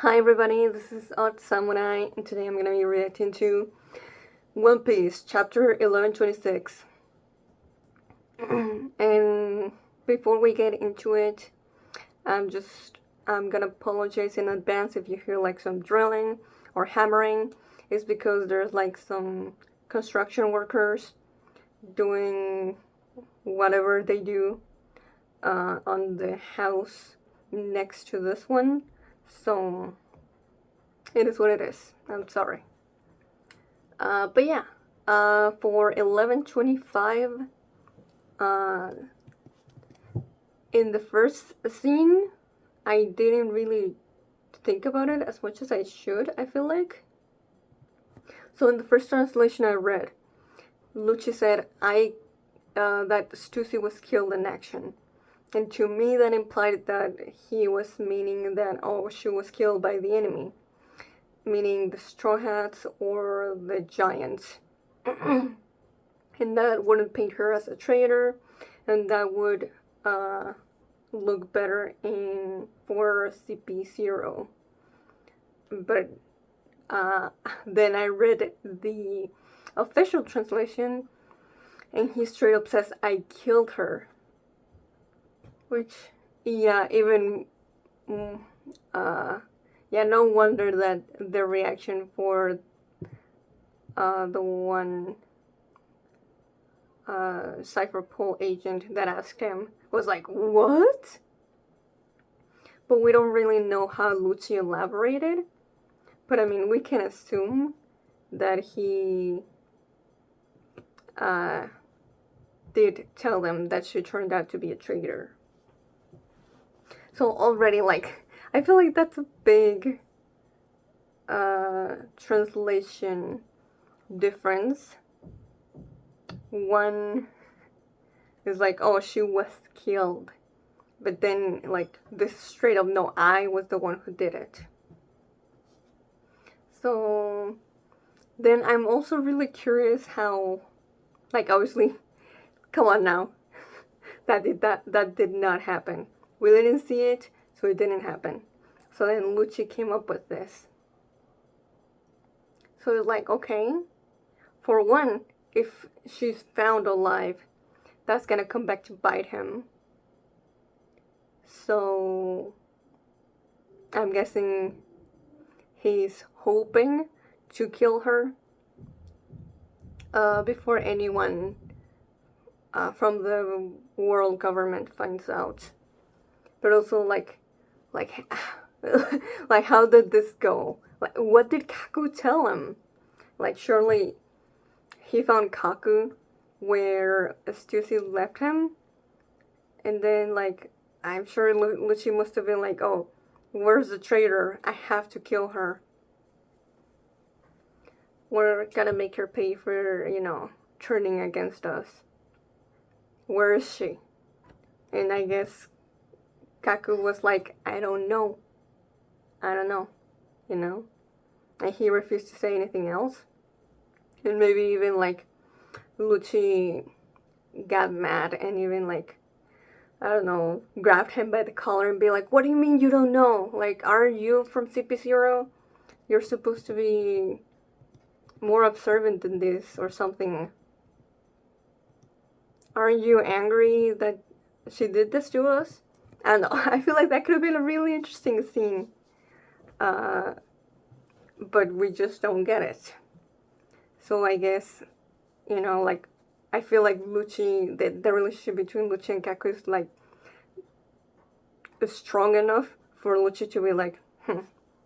Hi everybody, this is Art Samurai, and today I'm gonna be reacting to One Piece, chapter 1126. And before we get into it, I'm gonna apologize in advance if you hear like some drilling or hammering. It's because there's like some construction workers doing whatever they do on the house next to this one. So it is what it is. I'm sorry. But yeah, for 1125, uh, in the first scene, I didn't really think about it as much as I should, I feel like. So in the first translation I read, Lucci said, that Stussy was killed in action. And to me, that implied that he was meaning that, oh, she was killed by the enemy, meaning the Straw Hats or the Giants. And that wouldn't paint her as a traitor, and that would look better in for CP0. But then I read the official translation, and he straight up says, "I killed her," which, yeah, even yeah, no wonder that the reaction for the one Cypher Pole agent that asked him was like, "What?" But we don't really know how Lucci elaborated. But I mean, we can assume that he did tell them that she turned out to be a traitor. So already, like, I feel like that's a big translation difference. One is like, oh, she was killed. But then, like, this straight up, no, I was the one who did it. So then I'm also really curious how, like, obviously, come on now, that did not happen. We didn't see it, so it didn't happen. So then Lucci came up with this. So it's like, okay, for one, if she's found alive, that's gonna come back to bite him. So I'm guessing he's hoping to kill her before anyone from the world government finds out. But also, like, like, how did this go? Like, what did Kaku tell him? Like, surely he found Kaku where Stussy left him, and then, like, I'm sure Lucci must have been like, oh, where's the traitor? I have to kill her. We're gonna make her pay for, turning against us. Where is she? And I guess Kaku was like, I don't know, and he refused to say anything else. And maybe even, like, Lucci got mad and even, like, I don't know, grabbed him by the collar and be like, what do you mean you don't know? Like, aren't you from CP0? You're supposed to be more observant than this or something. Aren't you angry that she did this to us? I don't know. I feel like that could have been a really interesting scene. But we just don't get it. So I guess, like, I feel like Lucci, the relationship between Lucci and Kaku is, like, strong enough for Lucci to be like,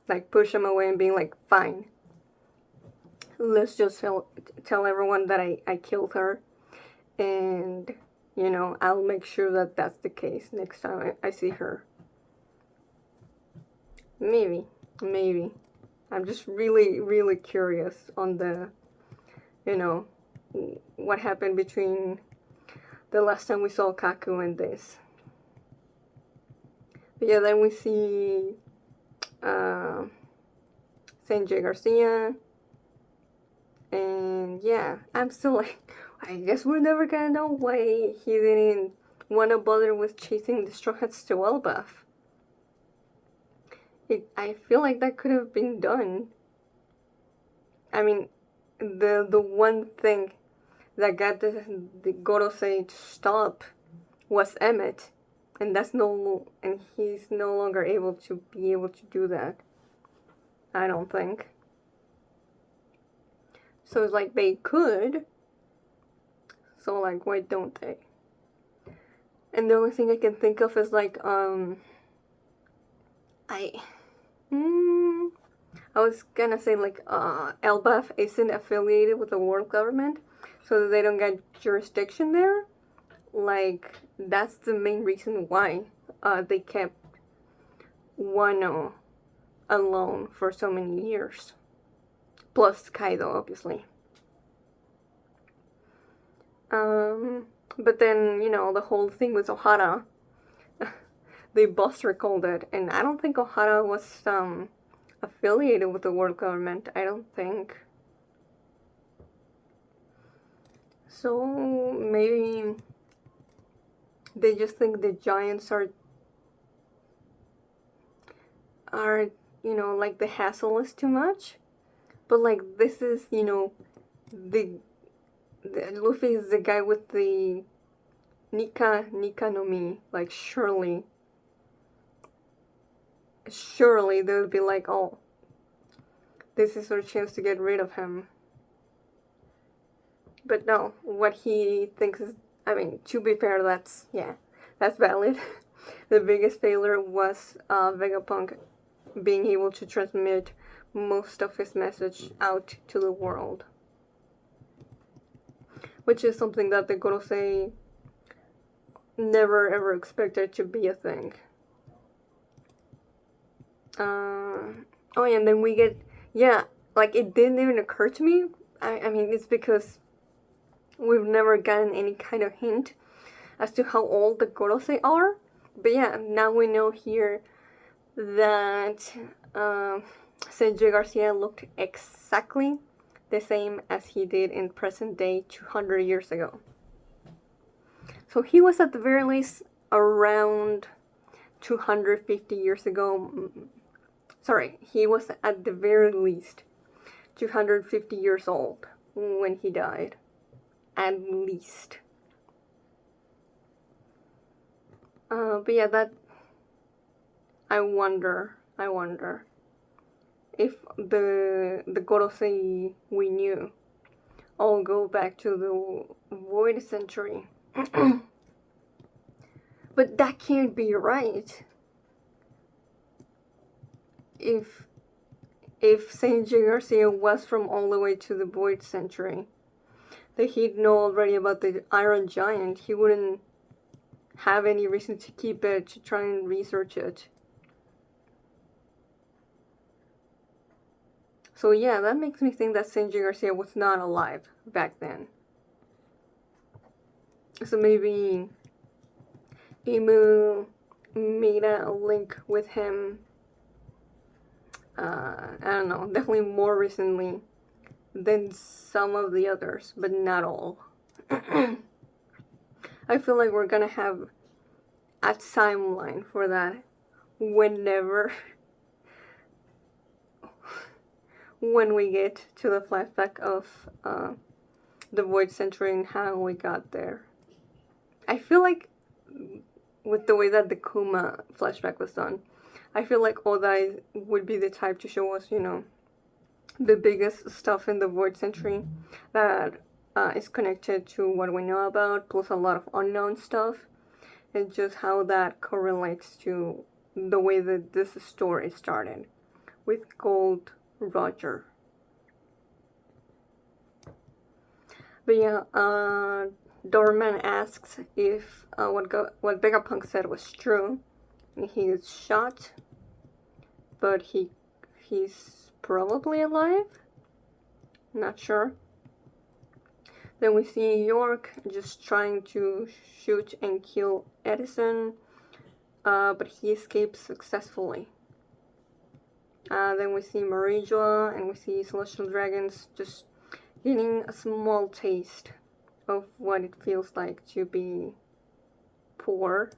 like, push him away and being like, fine. Let's just tell everyone that I killed her. And, I'll make sure that that's the case next time I see her. Maybe. I'm just really, really curious on the, what happened between the last time we saw Kaku and this. But yeah, then we see Sanjay Garcia. And yeah, I'm still like, I guess we're never gonna know why he didn't want to bother with chasing the Straw Hats to Elbaf. I feel like that could have been done. I mean, the one thing that got the Gorosei to stop was Emmett, and he's no longer able to do that. I don't think. So it's like they could. So like, why don't they? And the only thing I can think of is like I I was gonna say like Elbaf isn't affiliated with the world government, so that they don't get jurisdiction there. Like that's the main reason why they kept Wano alone for so many years. Plus Kaido, obviously. But then the whole thing with Ohara, they both recalled it, and I don't think Ohara was affiliated with the world government. I don't think. So maybe they just think the giants are like the hassle is too much. But like this is the Luffy is the guy with the Nika no Mi. Like surely they'll be like, oh, this is our chance to get rid of him. But no, what he thinks is, I mean, to be fair, that's valid. The biggest failure was Vegapunk being able to transmit most of his message out to the world. Which is something that the Gorosei never ever expected to be a thing. Oh yeah, and then we get, like it didn't even occur to me. I mean, it's because we've never gotten any kind of hint as to how old the Gorosei are. But yeah, now we know here that Sanjay Garcia looked exactly the same as he did in present day 200 years ago. So he was at the very least around 250 years ago. Sorry, he was at the very least 250 years old when he died. At least. But yeah, that I wonder if the Gorosei we knew all go back to the Void Century. But that can't be right. If Sanjay Garcia was from all the way to the Void Century, that he'd know already about the Iron Giant, he wouldn't have any reason to keep it, to try and research it. So yeah, that makes me think that Sanjay Garcia was not alive back then. So maybe Imu made a link with him, I don't know, definitely more recently than some of the others, but not all. I feel like we're gonna have a timeline for that whenever when we get to the flashback of the Void Century and how we got there. I feel like with the way that the Kuma flashback was done, I feel like Oda would be the type to show us, the biggest stuff in the Void Century that is connected to what we know about, plus a lot of unknown stuff, and just how that correlates to the way that this story started with Gold Roger. But yeah, Doorman asks if what Vegapunk said was true. He is shot, but he's probably alive. Not sure. Then we see York just trying to shoot and kill Edison, but he escapes successfully. Then we see Marijoa and we see Celestial Dragons just getting a small taste of what it feels like to be poor.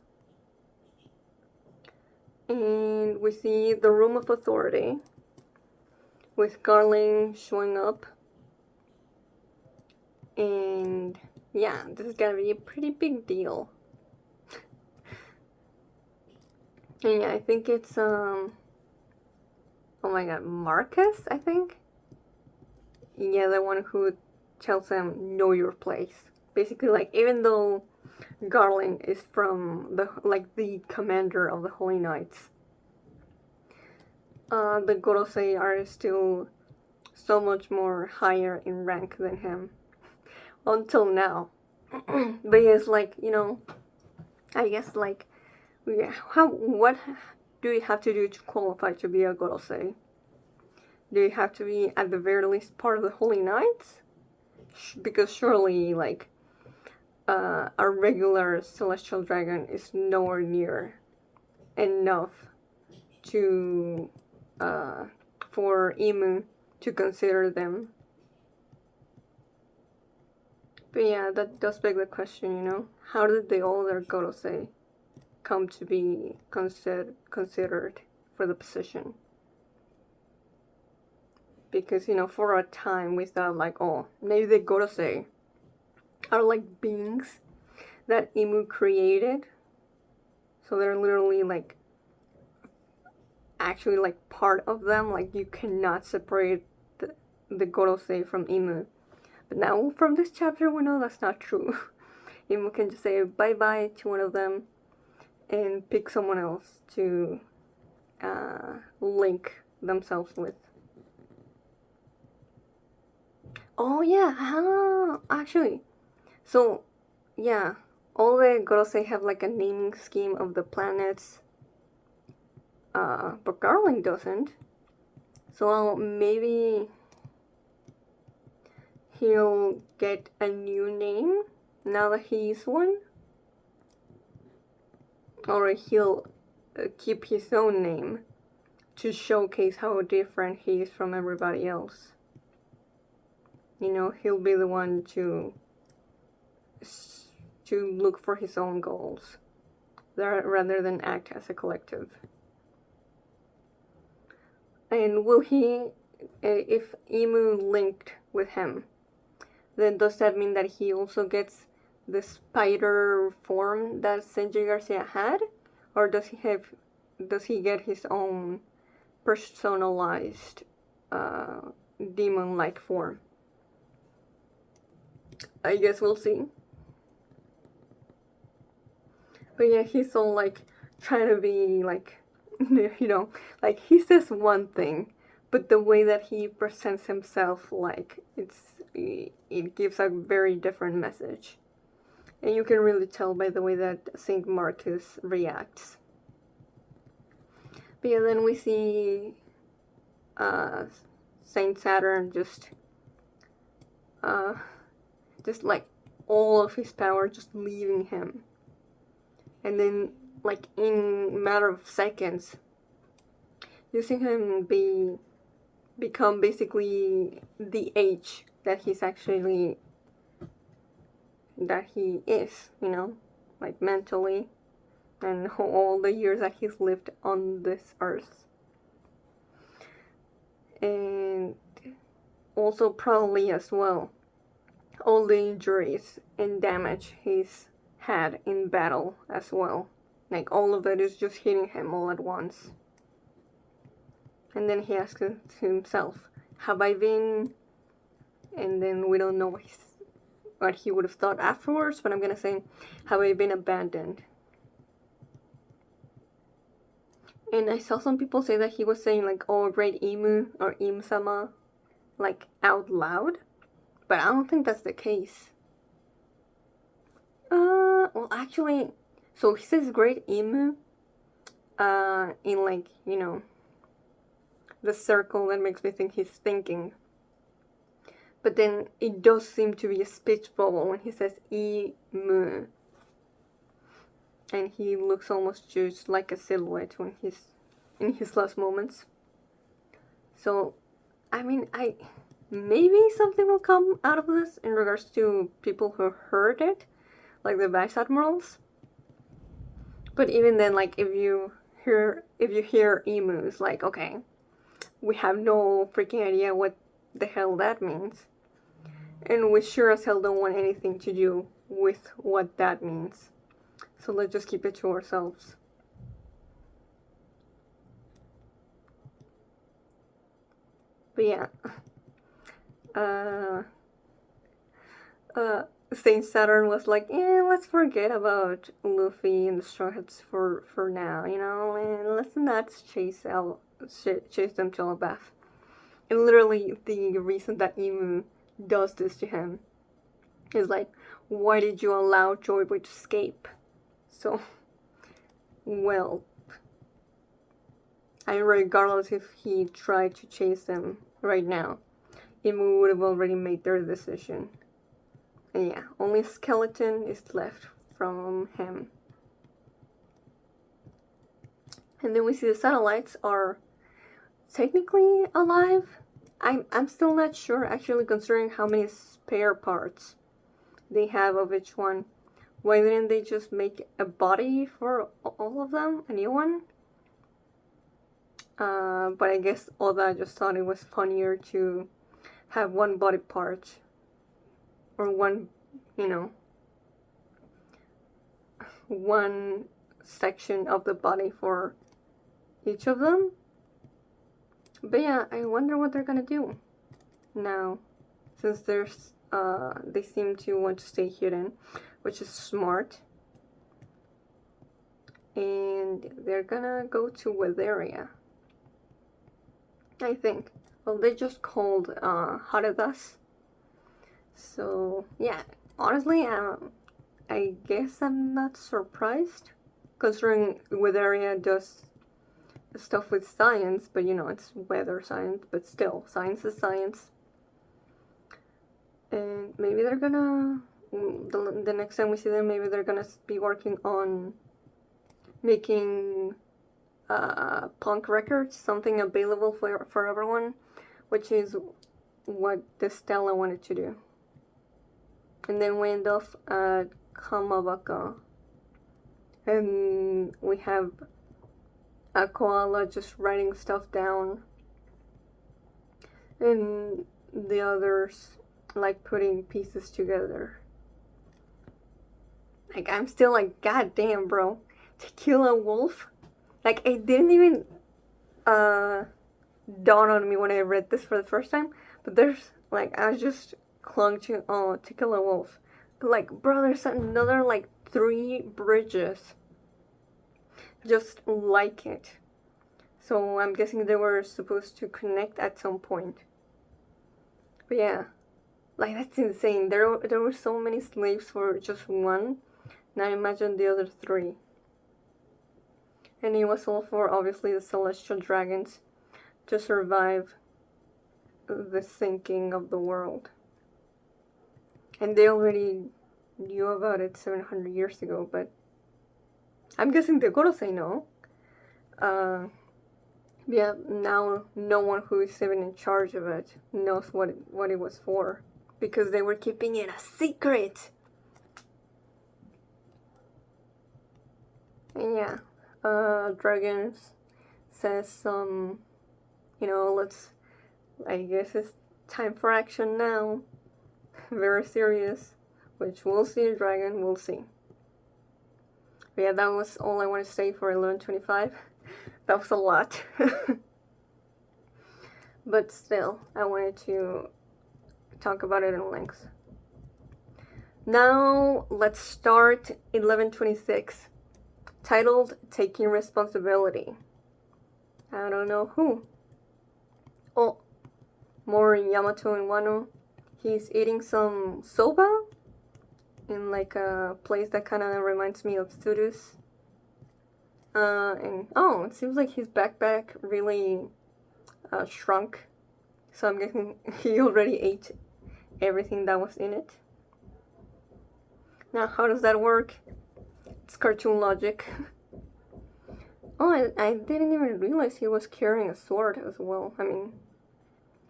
And we see the Room of Authority with Garling showing up. And yeah, this is gonna be a pretty big deal. And yeah, I think it's oh my god, Marcus, I think? Yeah, the one who tells him know your place. Basically, like, even though Garling is from the commander of the Holy Knights, the Gorosei are still so much more higher in rank than him. Until now. But yes, like, I guess, like, what do you have to do to qualify to be a Gorosei? Do you have to be, at the very least, part of the Holy Knights? Because surely, like, a regular celestial dragon is nowhere near enough to for Imu to consider them. But yeah, that does beg the question, how did the older Gorosei come to be considered for the position? Because, for a time we thought, like, oh, maybe the Gorosei are like beings that Imu created. So they're literally, like, actually, like, part of them. Like, you cannot separate the Gorosei from Imu. But now, from this chapter, we know that's not true. Imu can just say bye-bye to one of them and pick someone else to link themselves with. Oh, yeah, actually. So, yeah, all the Gorosei have, like, a naming scheme of the planets. But Garling doesn't. So maybe he'll get a new name now that he's one, or he'll keep his own name to showcase how different he is from everybody else. He'll be the one to look for his own goals rather than act as a collective. And will he, if Imu linked with him, then does that mean that he also gets the spider form that Senji Garcia had? Or does he get his own personalized demon-like form? I guess we'll see. But yeah, he's all, like, trying to be, like, like, he says one thing, but the way that he presents himself, like, it gives a very different message. And you can really tell by the way that Saint Marcus reacts. But yeah, then we see Saint Saturn just like all of his power just leaving him. And then, like, in a matter of seconds, you see him become basically the age that he is, like, mentally, and all the years that he's lived on this earth. And also probably as well all the injuries and damage he's had in battle as well. Like, all of that is just hitting him all at once. And then he asks himself, have I been... And then we don't know what he would have thought afterwards, but I'm gonna say, have I been abandoned? And I saw some people say that he was saying, like, oh, great Imu, or Im-sama, like, out loud. But I don't think that's the case. Well, actually, so he says great Imu, in, like, the circle that makes me think he's thinking. But then it does seem to be a speech bubble when he says Imu. And he looks almost just like a silhouette when he's in his last moments. So, I mean, maybe something will come out of this in regards to people who heard it, like the Vice Admirals. But even then, like, if you hear emus, like, okay, we have no freaking idea what the hell that means. And we sure as hell don't want anything to do with what that means. So let's just keep it to ourselves. But yeah. Saint Saturn was like, let's forget about Luffy and the Straw Hats for now, and let's not chase them to Elbaf. And literally, the reason that Emu does this to him is like, why did you allow Joy Boy to escape? So, well, regardless if he tried to chase them right now, Emu would have already made their decision. And yeah, only skeleton is left from him. And then we see the satellites are technically alive. I'm still not sure, actually, considering how many spare parts they have of each one. Why didn't they just make a body for all of them? A new one? But I guess Oda just thought it was funnier to have one body part. Or one, one section of the body for each of them. But yeah, I wonder what they're gonna do now, since they seem to want to stay hidden, which is smart. And they're gonna go to Weatheria, I think. Well, they just called Haradas. So yeah, honestly, I guess I'm not surprised, considering Weatheria does stuff with science, but it's weather science, but still, science is science. And maybe they're gonna, the next time we see them, maybe they're gonna be working on making punk records, something available for everyone, which is what the Stella wanted to do. And then we end off at Kamabaka, and we have a koala just writing stuff down, and the others like putting pieces together. Like, I'm still like, god damn, bro, to kill a wolf? Like, it didn't even dawn on me when I read this for the first time, but there's like, I just clung to kill a wolf. Like, bro, there's another like 3 bridges just like it. So I'm guessing they were supposed to connect at some point. But yeah, like, that's insane. There were so many slaves for just one. Now imagine the other 3. And it was all for, obviously, the celestial dragons to survive the sinking of the world. And they already knew about it 700 years ago, but I'm guessing the Gorosei know. Yeah, now no one who is even in charge of it knows what it was for, because they were keeping it a secret. And yeah, Dragons says some, I guess it's time for action now. Very serious, which we'll see, Dragon, we'll see. But yeah, that was all I want to say for 1125. That was a lot. But still, I wanted to talk about it in length. Now, let's start 1126, titled Taking Responsibility. I don't know who. Oh, more Yamato and Wano. He's eating some soba in like a place that kind of reminds me of Tsuru's. And it seems like his backpack really shrunk. So I'm guessing he already ate everything that was in it. Now, how does that work? It's cartoon logic. Oh, I didn't even realize he was carrying a sword as well. I mean,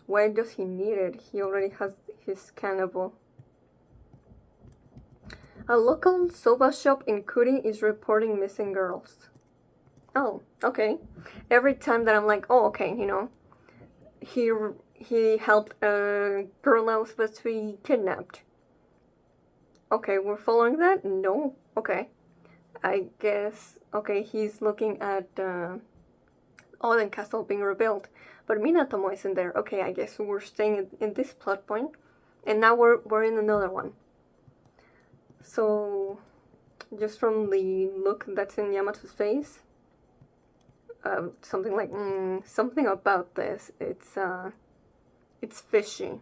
why does he need it? He already has his cannibal. A local soba shop in Kuri is reporting missing girls. Oh, okay. Every time that I'm like, oh, okay, you know, he he helped a girl that was supposed to be kidnapped. Okay, we're following that? No. Okay. I guess, okay, he's looking at Oden Castle being rebuilt. But Minatomo isn't there. Okay, I guess we're staying in this plot point. And now we're in another one. So, just from the look that's in Yamato's face, something like, something about this, it's fishy.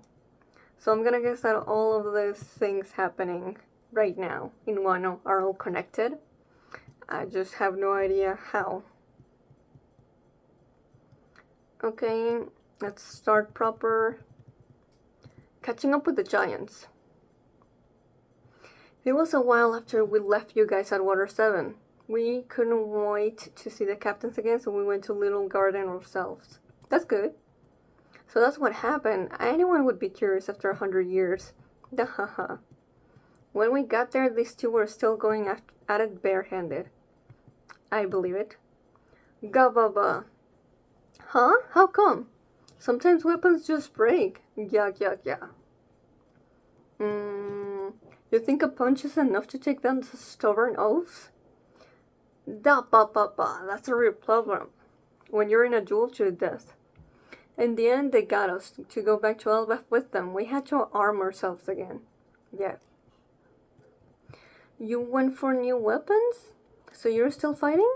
So I'm gonna guess that all of those things happening right now in Wano are all connected. I just have no idea how. Okay, let's start proper. Catching up with the giants. It was a while after we left you guys at Water 7. We couldn't wait to see the captains again, so we went to Little Garden ourselves. That's good. So that's what happened. Anyone would be curious after 100 years. Dahaha. When we got there, these two were still going at it barehanded. I believe it. Gababa. Huh? How come? Sometimes weapons just break. Yeah. You think a punch is enough to take down the stubborn oafs? That's a real problem. When you're in a duel to the death. In the end, they got us to go back to Elbaf with them. We had to arm ourselves again. Yeah. You went for new weapons? So you're still fighting?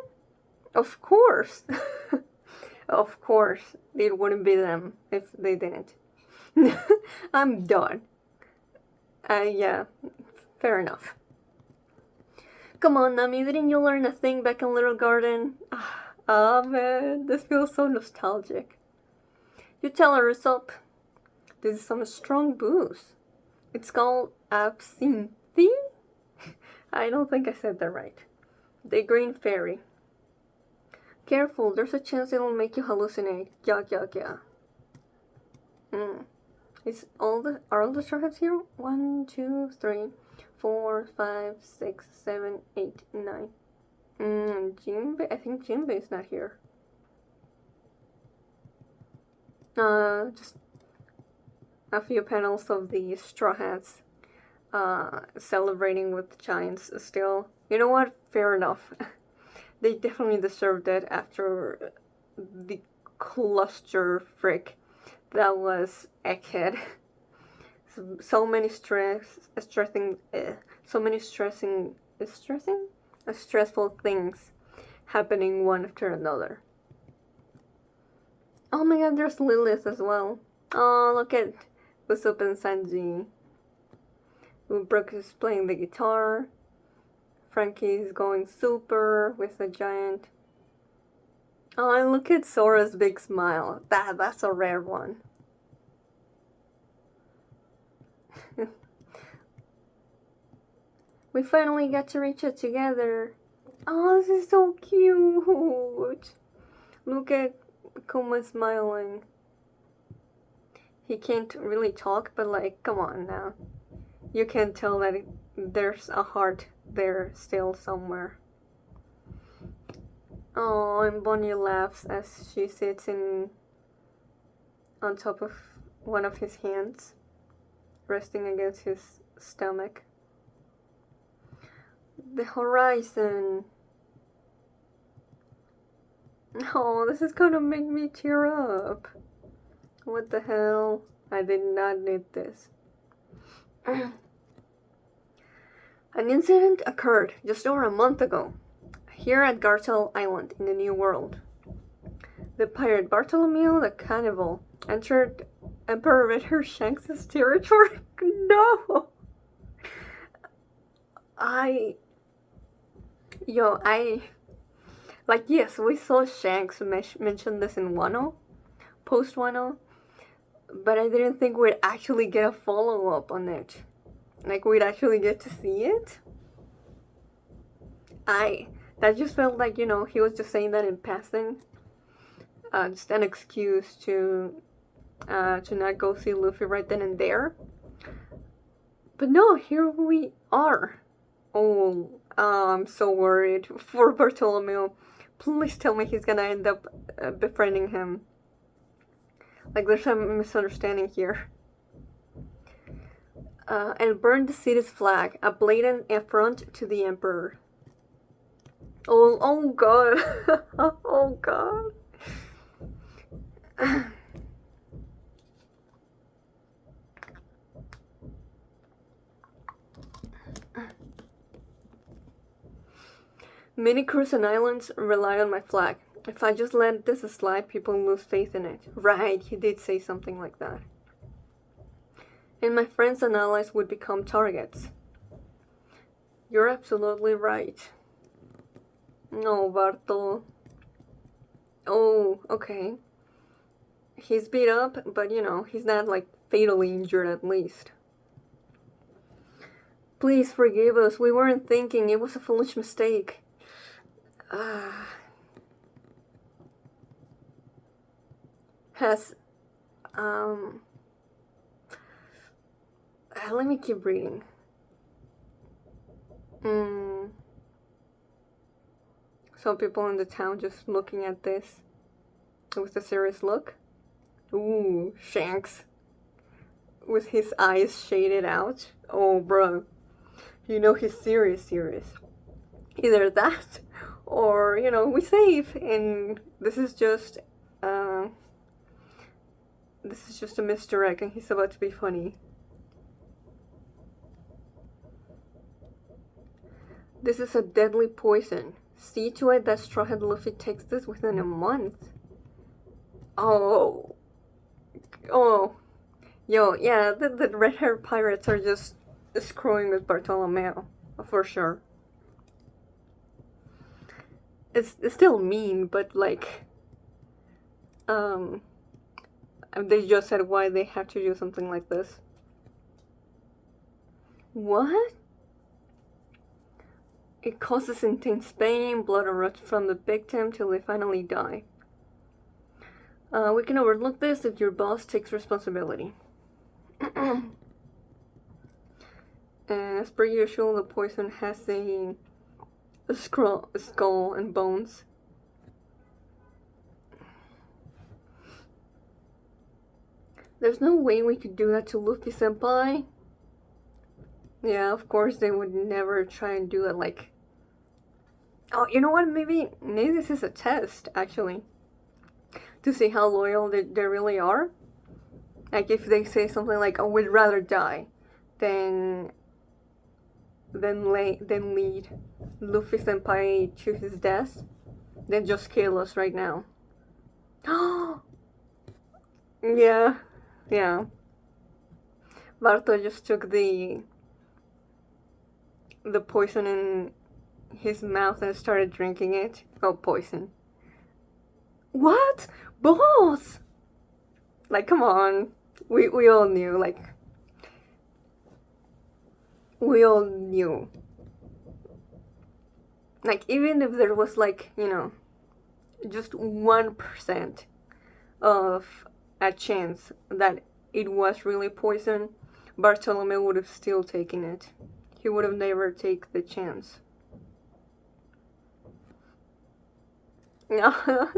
Of course. Of course. It wouldn't be them if they didn't. I'm done. Yeah. Fair enough. Come on, Nami, didn't you learn a thing back in Little Garden? Ah, man, this feels so nostalgic. You tell her, Usopp. This is some strong booze. It's called absinthe? I don't think I said that right. The Green Fairy. Careful, there's a chance it'll make you hallucinate. Yeah. Are all the Straw Hats here? 1, 2, 3, 4, 5, 6, 7, 8, 9. Jinbei? I think Jinbei's not here. Just a few panels of the Straw Hats celebrating with the giants still. You know what? Fair enough. They definitely deserved it after the cluster frick that was Egghead. So many stressful things happening one after another. Oh my god, there's Lilith as well. Oh, look at Usopp and Sanji. Brooke is playing the guitar. Frankie's going super with the giant. Oh, and look at Sora's big smile. That's a rare one. We finally got to reach it together. Oh, this is so cute. Look at Kuma smiling. He can't really talk, but like, come on now. You can tell that there's a heart there still somewhere. Oh, and Bonnie laughs as she sits on top of one of his hands, resting against his stomach. The horizon. Oh, this is gonna make me tear up. What the hell? I did not need this. An incident occurred just over a month ago, here at Gartel Island in the New World. The pirate Bartolomeo the Cannibal entered Emperor Ritter Shanks' territory? No! Yes, we saw Shanks mention this in Wano, post Wano, but I didn't think we'd actually get a follow-up on it. Like, we'd actually get to see it. That just felt like, he was just saying that in passing. Just an excuse to not go see Luffy right then and there. But no, here we are. Oh, I'm so worried for Bartolomeo. Please tell me he's gonna end up befriending him. Like, there's some misunderstanding here. And burn the city's flag, a blatant affront to the emperor. Oh god. Oh god. Many cruise and islands rely on my flag. If I just let this slide, people lose faith in it. Right, he did say something like that. And my friends and allies would become targets. You're absolutely right. No, Barto. Oh, okay. He's beat up, but you know, he's not like fatally injured at least. Please forgive us. We weren't thinking. It was a foolish mistake. Has let me keep reading. Some people in the town just looking at this with a serious look. Ooh, Shanks with his eyes shaded out. Oh, bro, you know he's serious. Either that, or you know we save, and this is just a misdirect, and he's about to be funny. This is a deadly poison. See to it that Strawhead Luffy takes this within a month. Oh, yo, yeah, the red-haired pirates are just screwing with Bartolomeo, for sure. It's still mean, but like, they just said why they have to do something like this. What? It causes intense pain, blood erupts from the victim till they finally die. We can overlook this if your boss takes responsibility. And as per usual, the poison has a skull and bones. There's no way we could do that to Luffy senpai. Yeah, of course they would never try and do it like... Oh, you know what? Maybe this is a test, actually. To see how loyal they really are. Like, if they say something like, oh, we'd rather die than lead Luffy senpai to his death, then just kill us right now. Yeah. Barto just took the poison in his mouth and started drinking it. Oh, poison. What? Boss! Like, come on. We all knew, like... We all knew. Like, even if there was, like, you know, just 1% of a chance that it was really poison, Bartolome would have still taken it. He would have never taken the chance.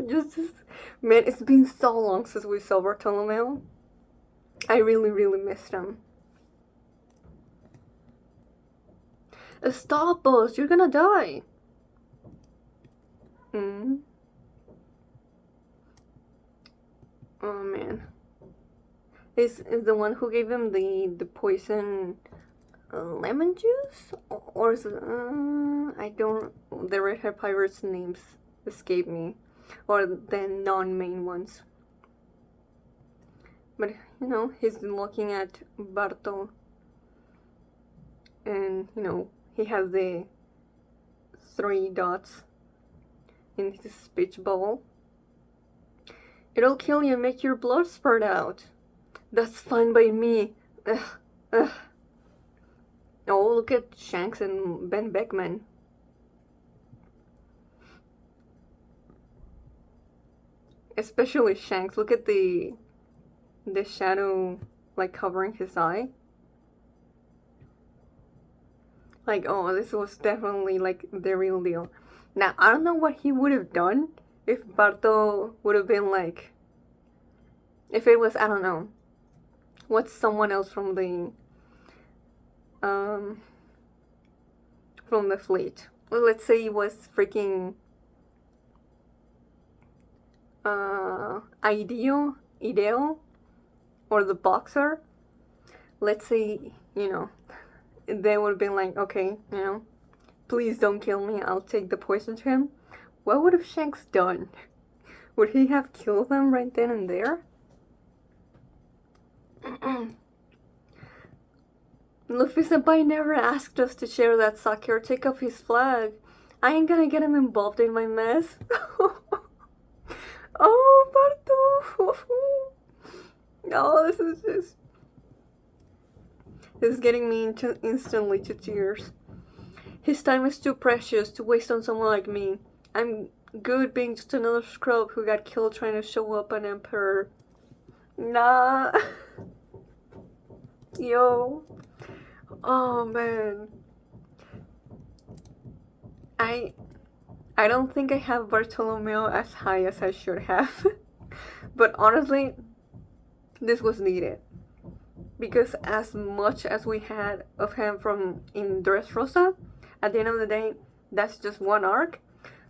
just man, it's been so long since we saw Bartolomeo. I really missed him. Stop us! You're gonna die. Oh man, is the one who gave him the poison lemon juice, or is it, I don't. The red hair pirates' names escape me, or the non-main ones. But you know, he's looking at Barto, and you know he has the 3 dots in his speech bubble. It'll kill you and make your blood spurt out. That's fine by me. Ugh. Oh, look at Shanks and Ben Beckman. Especially Shanks. Look at the shadow, like, covering his eye. Like, oh, this was definitely, like, the real deal. Now, I don't know what he would have done if Barto would have been like, if it was, I don't know, what's someone else um, from the fleet. Well, let's say it was freaking, Ideo, or the boxer. Let's say, they would have been like, okay, please don't kill me, I'll take the poison to him. What would have Shanks done? Would he have killed them right then and there? Luffy Senpai never asked us to share that sake or take off his flag. I ain't gonna get him involved in my mess. Oh, Barto! Oh, this is getting me instantly to tears. His time is too precious to waste on someone like me. I'm good being just another scrub who got killed trying to show up an emperor. Nah. Yo. Oh man. I don't think I have Bartolomeo as high as I should have. But honestly, this was needed. Because as much as we had of him from in Dressrosa, at the end of the day, that's just one arc.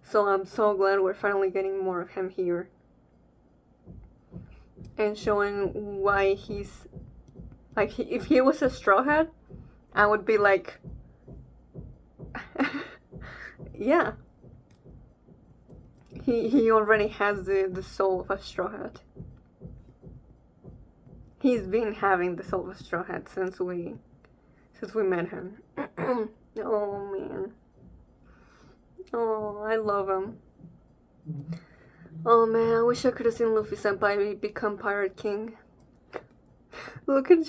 So I'm so glad we're finally getting more of him here. And showing why he's... Like, if he was a Straw Hat, I would be like... yeah. He already has the soul of a Straw Hat. He's been having the soul of a Straw Hat since we met him. Oh man. Oh, I love him. Oh man, I wish I could have seen Luffy Senpai become Pirate King. Look at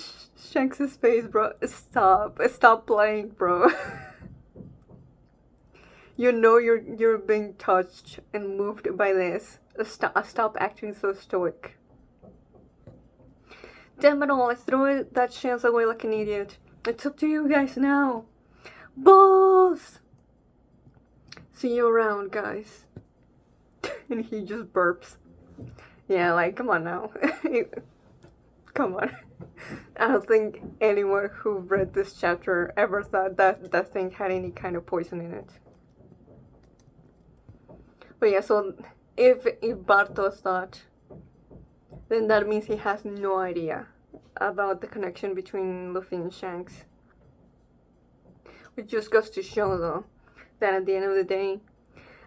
Shanks' face, bro. Stop playing, bro. You know you're being touched and moved by this. Stop acting so stoic. Damn it all, I threw that chance away like an idiot. It's up to you guys now. Boss! See you around, guys. And he just burps. Yeah, like, come on now. Come on. I don't think anyone who read this chapter ever thought that thing had any kind of poison in it. But yeah, so if Barto thought, then that means he has no idea about the connection between Luffy and Shanks. Which just goes to show, though, that at the end of the day,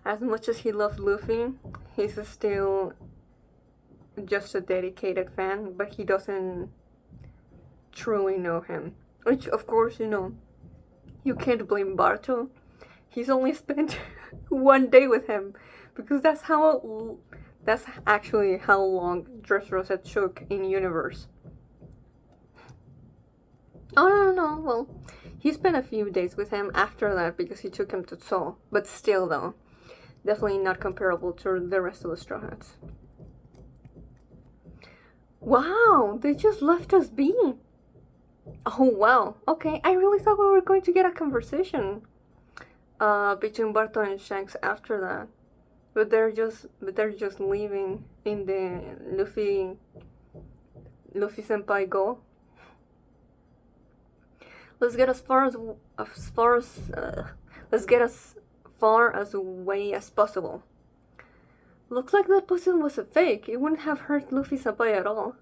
as much as he loves Luffy, he's still just a dedicated fan, but he doesn't truly know him. Which, of course, you can't blame Barto. He's only spent one day with him, because that's actually how long Dressrosa took in universe. Oh, no, well, he spent a few days with him after that because he took him to Seoul. But still, though, definitely not comparable to the rest of the Straw Hats. Wow, they just left us be. Oh, wow. Okay, I really thought we were going to get a conversation between Barto and Shanks after that. But they're just leaving in the Luffy Senpai go. Let's get as far away as possible. Looks like that poison was a fake. It wouldn't have hurt Luffy Senpai at all.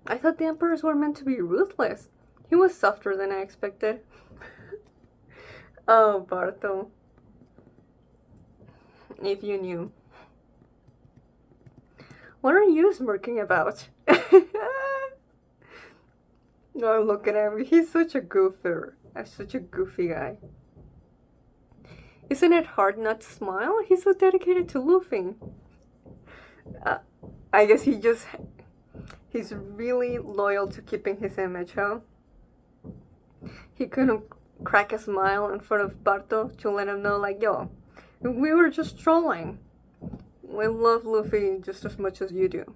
I thought the emperors were meant to be ruthless. He was softer than I expected. Oh, Barto. If you knew. What are you smirking about? Oh, look at him. He's such a goofer. Such a goofy guy. Isn't it hard not to smile? He's so dedicated to Luffy. I guess he's really loyal to keeping his image, huh? He couldn't crack a smile in front of Barto to let him know, like, yo, we were just trolling. We love Luffy just as much as you do.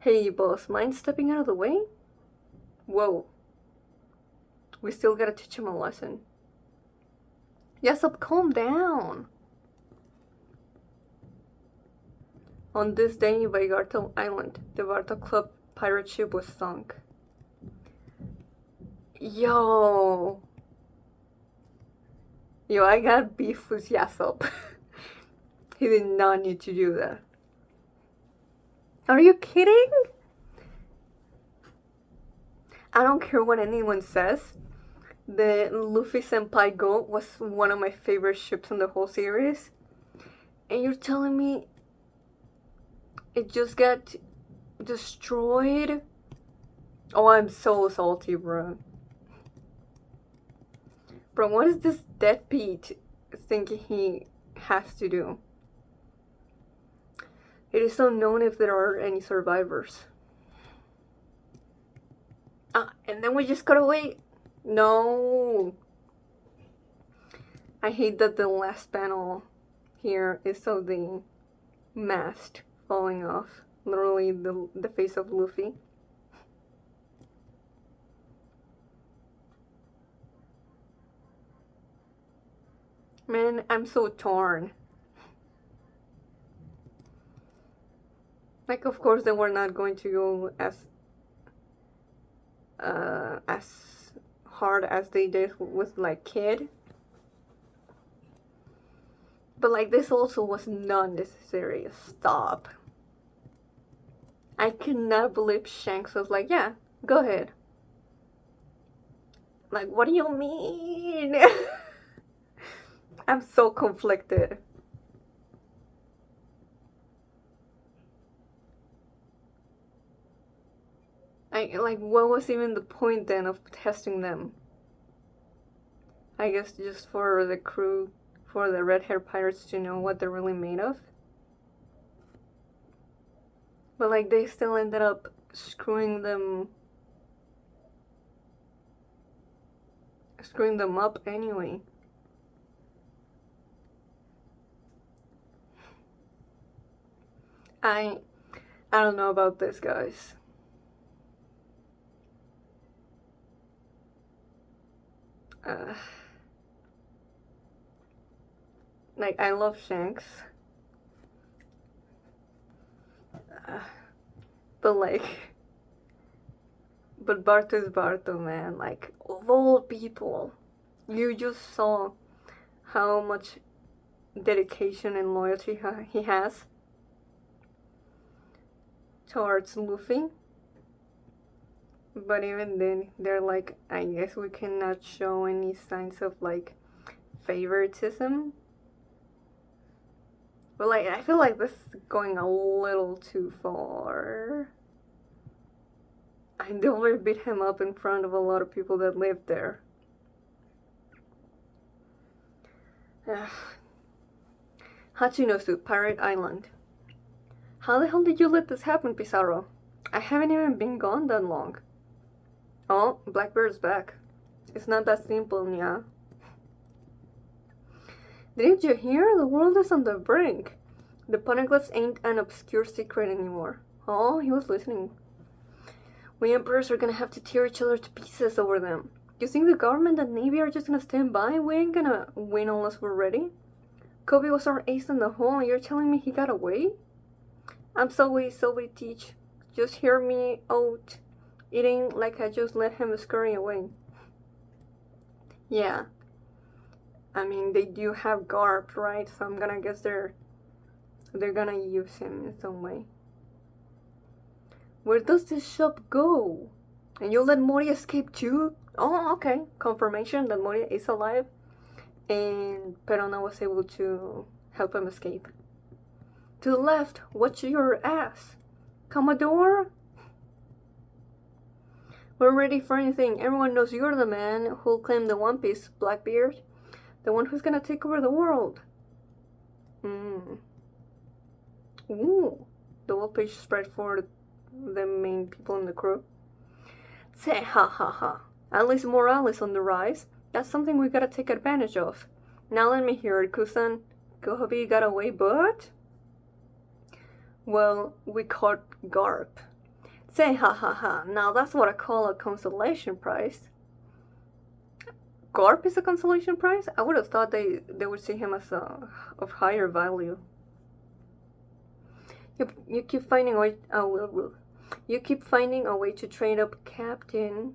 Hey, boss, mind stepping out of the way? Whoa. We still gotta teach him a lesson. Yasop, calm down. On this day by Barto Island, the Barto Club pirate ship was sunk. Yo, I got beef with Yasop. He did not need to do that. Are you kidding? I don't care what anyone says. The Luffy Senpai Go was one of my favorite ships in the whole series. And you're telling me it just got destroyed? Oh, I'm so salty, bro. Bro, what is this deadbeat thinking he has to do? It is unknown if there are any survivors. And then we just got away. No. I hate that the last panel here is of the mast falling off. Literally the face of Luffy. Man, I'm so torn. Like, of course, they were not going to go as hard as they did with, like, Kid. But, like, this also was not necessary. Stop. I cannot believe Shanks was like, yeah, go ahead. Like, what do you mean? I'm so conflicted. Like, what was even the point then of testing them? I guess just for the crew, for the red-haired pirates to know what they're really made of. But, like, they still ended up screwing them up anyway. I don't know about this, guys. Like, I love Shanks. But Barto is Barto, man. Like, of all people, you just saw how much dedication and loyalty he has towards Luffy. But even then, they're like, I guess we cannot show any signs of, like, favoritism. But, like, I feel like this is going a little too far. I don't beat him up in front of a lot of people that live there. Hachinosu, Pirate Island. How the hell did you let this happen, Pizarro? I haven't even been gone that long. Oh, Blackbeard's back. It's not that simple, yeah. Didn't you hear? The world is on the brink. The poneglyphs ain't an obscure secret anymore. Oh, he was listening. We emperors are gonna have to tear each other to pieces over them. You think the government and navy are just gonna stand by? We ain't gonna win unless we're ready. Kobe was our ace in the hole and you're telling me he got away? I'm sorry, teach. Just hear me out. It ain't like I just let him scurry away. Yeah. I mean, they do have Garp, right? So I'm gonna guess they're gonna use him in some way. Where does this shop go? And you let Mori escape too? Oh, okay. Confirmation that Mori is alive. And Perona was able to help him escape. To the left, watch your ass. Commodore? We're ready for anything. Everyone knows you're the man who'll claim the One Piece, Blackbeard. The one who's gonna take over the world. Ooh. Double page spread for the main people in the crew. Say, ha ha ha. At least morale is on the rise. That's something we gotta take advantage of. Now let me hear it, Kusan. Kohabi got away, but... Well, we caught Garp. Say, ha ha ha. Now that's what I call a consolation prize. Garp is a consolation prize? I would have thought they would see him as of higher value. You keep finding a way. You keep finding a way to trade up, Captain.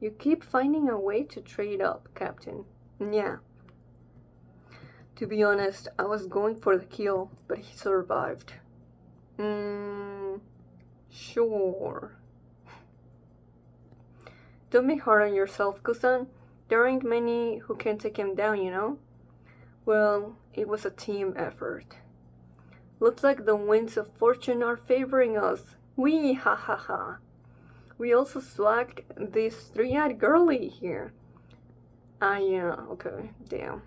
You keep finding a way to trade up, Captain. Yeah. To be honest, I was going for the kill, but he survived. Sure. Don't be hard on yourself, Kusan. There ain't many who can take him down, you know? Well, it was a team effort. Looks like the winds of fortune are favoring us. Wee ha ha ha. We also swagged this three-eyed girlie here. Ah, yeah, okay, damn.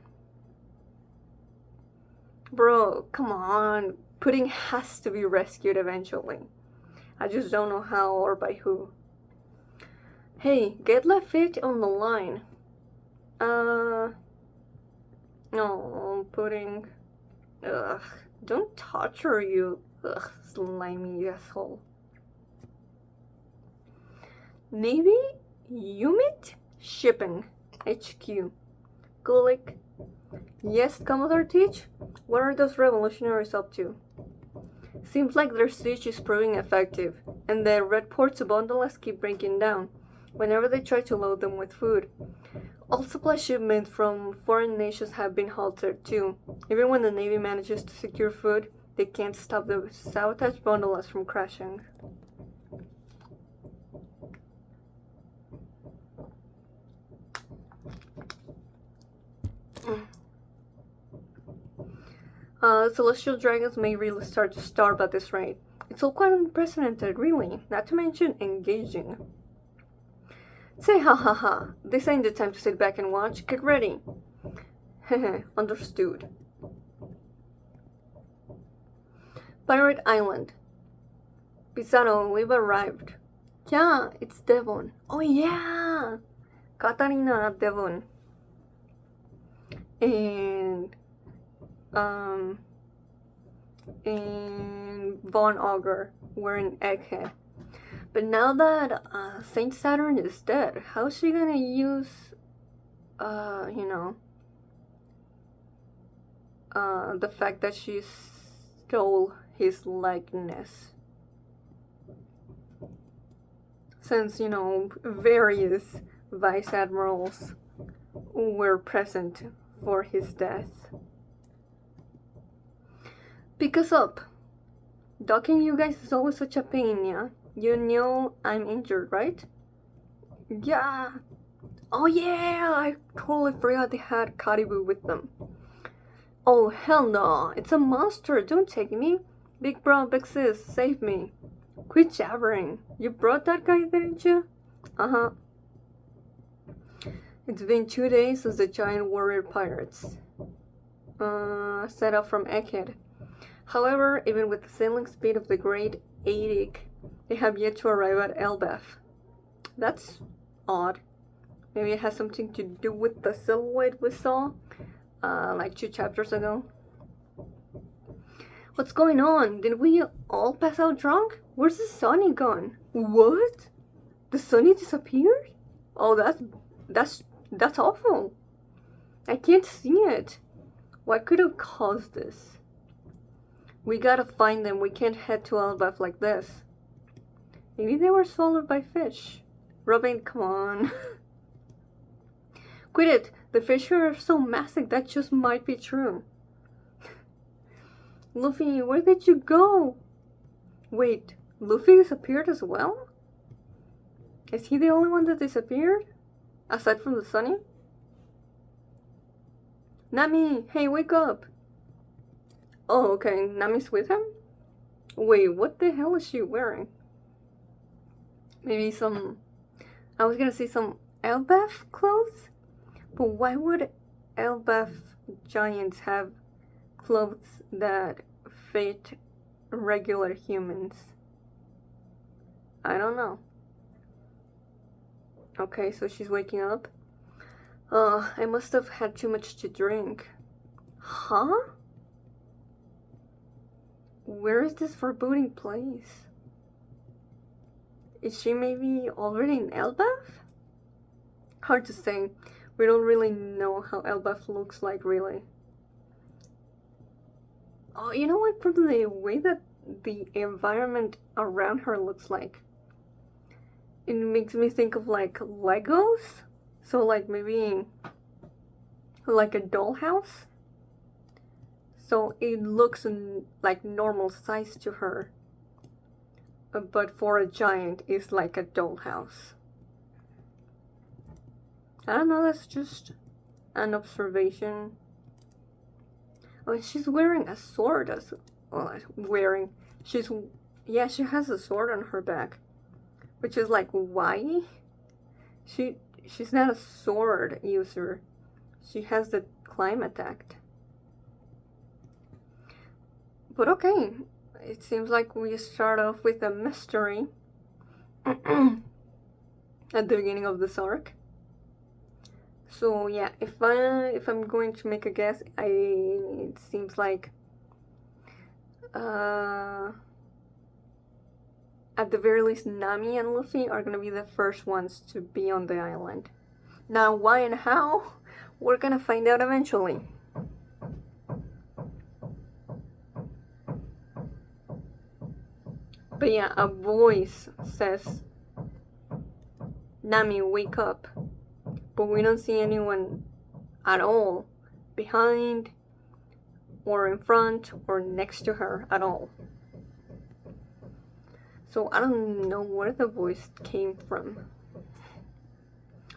Bro, come on. Pudding has to be rescued eventually. I just don't know how or by who. Hey, get left feet on the line. No, Pudding. Ugh, don't torture you. Ugh, slimy asshole. Navy Unit Shipping HQ. Gulick. Yes, Commodore Teach? What are those revolutionaries up to? Seems like their siege is proving effective, and the red ports abundance keep breaking down whenever they try to load them with food. All supply shipments from foreign nations have been halted too. Even when the Navy manages to secure food, they can't stop the sabotage bundles from crashing. Celestial dragons may really start to starve at this rate. It's all quite unprecedented, really, not to mention engaging. Say ha ha ha, this ain't the time to sit back and watch, get ready. Hehe, understood. Pirate Island. Pizarro, we've arrived. Yeah, it's Devon. Oh yeah! Katarina Devon. And Von Augur were in Egghead. But now that Saint Saturn is dead, how's she gonna use, the fact that she stole his likeness? Since, various vice admirals were present for his death. Pick us up. Docking you guys is always such a pain, yeah? You know I'm injured, right? Yeah. Oh yeah, I totally forgot they had Caribou with them. Oh hell no, it's a monster, don't take me. Big bro, big sis, save me. Quit jabbering. You brought that guy, didn't you? Uh-huh. It's been 2 days since the giant warrior pirates set out from Egghead. However, even with the sailing speed of the great Aedic, they have yet to arrive at Elbaf. That's odd. Maybe it has something to do with the silhouette we saw, like 2 chapters ago. What's going on? Did we all pass out drunk? Where's the Sunny gone? What? The Sunny disappeared? Oh, that's awful. I can't see it. What could have caused this? We gotta find them. We can't head to Elbaf like this. Maybe they were swallowed by fish. Robin, come on. Quit it. The fish are so massive that just might be true. Luffy, where did you go? Wait, Luffy disappeared as well? Is he the only one that disappeared? Aside from the Sunny? Nami, hey, wake up. Oh, okay, Nami's with him? Wait, what the hell is she wearing? Maybe I was gonna say some Elbaf clothes? But why would Elbaf giants have clothes that fit regular humans? I don't know. Okay, so she's waking up. I must have had too much to drink. Huh? Where is this foreboding place? Is she maybe already in Elbaf? Hard to say. We don't really know how Elbaf looks like, really. Oh, you know what? From the way that the environment around her looks like, it makes me think of like Legos. So like maybe like a dollhouse. So it looks like normal size to her. But for a giant, it's like a dollhouse. I don't know, that's just an observation. Oh, she's wearing a sword as well. Yeah, she has a sword on her back. Which is like, why? She's not a sword user. She has the climate act. But okay, it seems like we start off with a mystery at the beginning of this arc. So yeah, if I'm going to make a guess, it seems like at the very least Nami and Luffy are gonna be the first ones to be on the island. Now why and how, we're gonna find out eventually. But yeah, a voice says, Nami, wake up. But we don't see anyone at all behind or in front or next to her at all. So I don't know where the voice came from.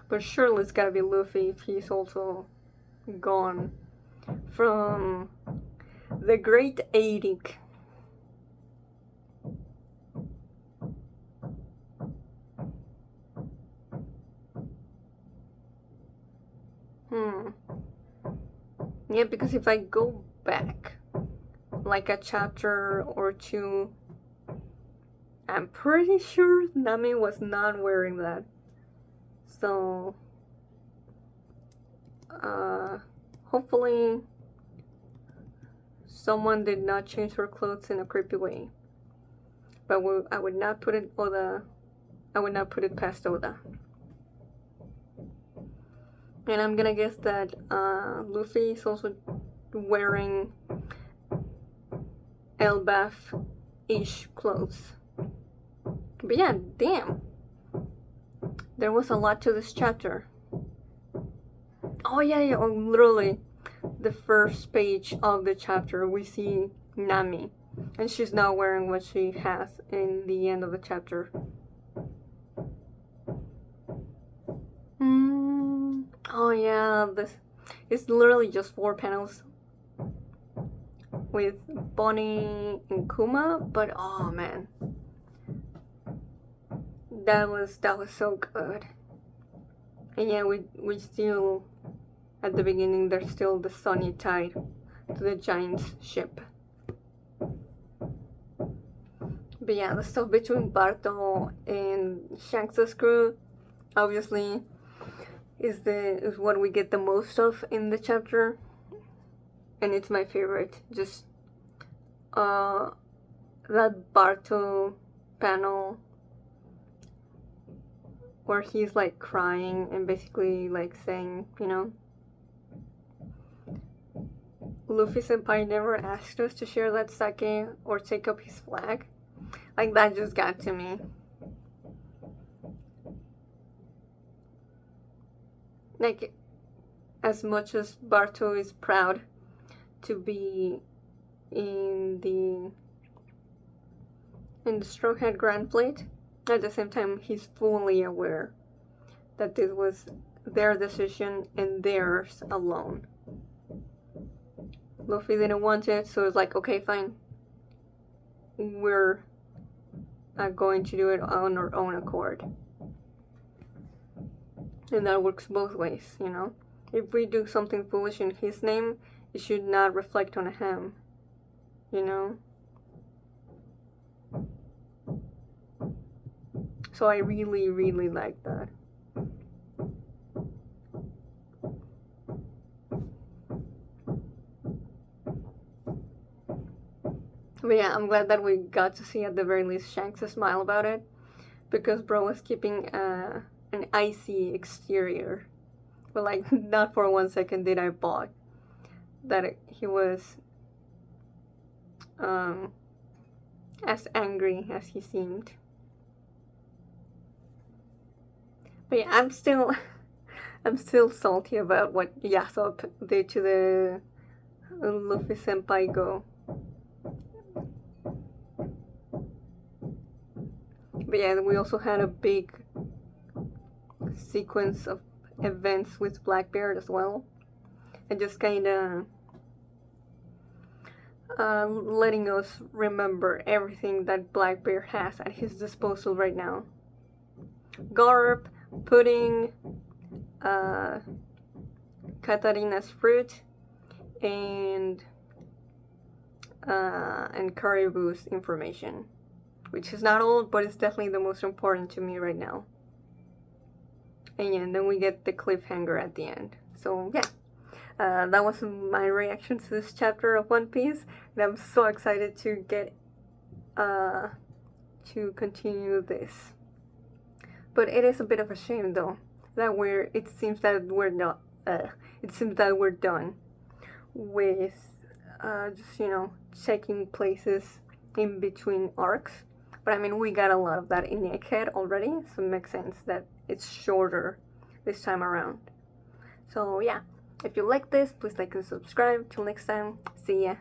But surely it's gotta be Luffy if he's also gone from the Great Erik. Yeah, because if I go back like a chapter or two, I'm pretty sure Nami was not wearing that. So, hopefully someone did not change her clothes in a creepy way. But I would not put it past Oda. And I'm gonna guess that Luffy is also wearing Elbaf-ish clothes. But yeah, damn. There was a lot to this chapter. Oh yeah, literally. The first page of the chapter, we see Nami. And she's not wearing what she has in the end of the chapter. Oh yeah, this is literally just 4 panels with Bonnie and Kuma, but oh man, that was so good. And yeah, we still, at the beginning, there's still the sunny tide to the giant's ship. But yeah, the stuff between Barto and Shanks' crew, obviously, is what we get the most of in the chapter, and it's my favorite. Just that Barto panel where he's like crying and basically like saying, you know, Luffy senpai never asked us to share that sake or take up his flag. Like, that just got to me. Like, as much as Barto is proud to be in the Straw Hat Grand Fleet, at the same time he's fully aware that this was their decision and theirs alone. Luffy didn't want it, so it's like, okay, fine. We're going to do it on our own accord. And that works both ways, you know? If we do something foolish in his name, it should not reflect on him, you know? So I really, really like that. But yeah, I'm glad that we got to see at the very least Shanks smile about it, because bro was keeping an icy exterior But like, not for 1 second did I bought that he was um, as angry as he seemed. But yeah, I'm still salty about what Yasop did to the Luffy senpai go. But yeah, we also had a big sequence of events with Blackbeard as well, and just kind of letting us remember everything that Blackbeard has at his disposal right now. Garp, pudding, Katarina's fruit, and Caribou's information, which is not all, but it's definitely the most important to me right now. And yeah, and then we get the cliffhanger at the end. So yeah, that was my reaction to this chapter of One Piece, and I'm so excited to get to continue this. But it is a bit of a shame though that it seems that we're not it seems that we're done with just checking places in between arcs. But I mean, we got a lot of that in Egghead already, so it makes sense that it's shorter this time around. So yeah, if you like this, please like and subscribe. Till next time, see ya.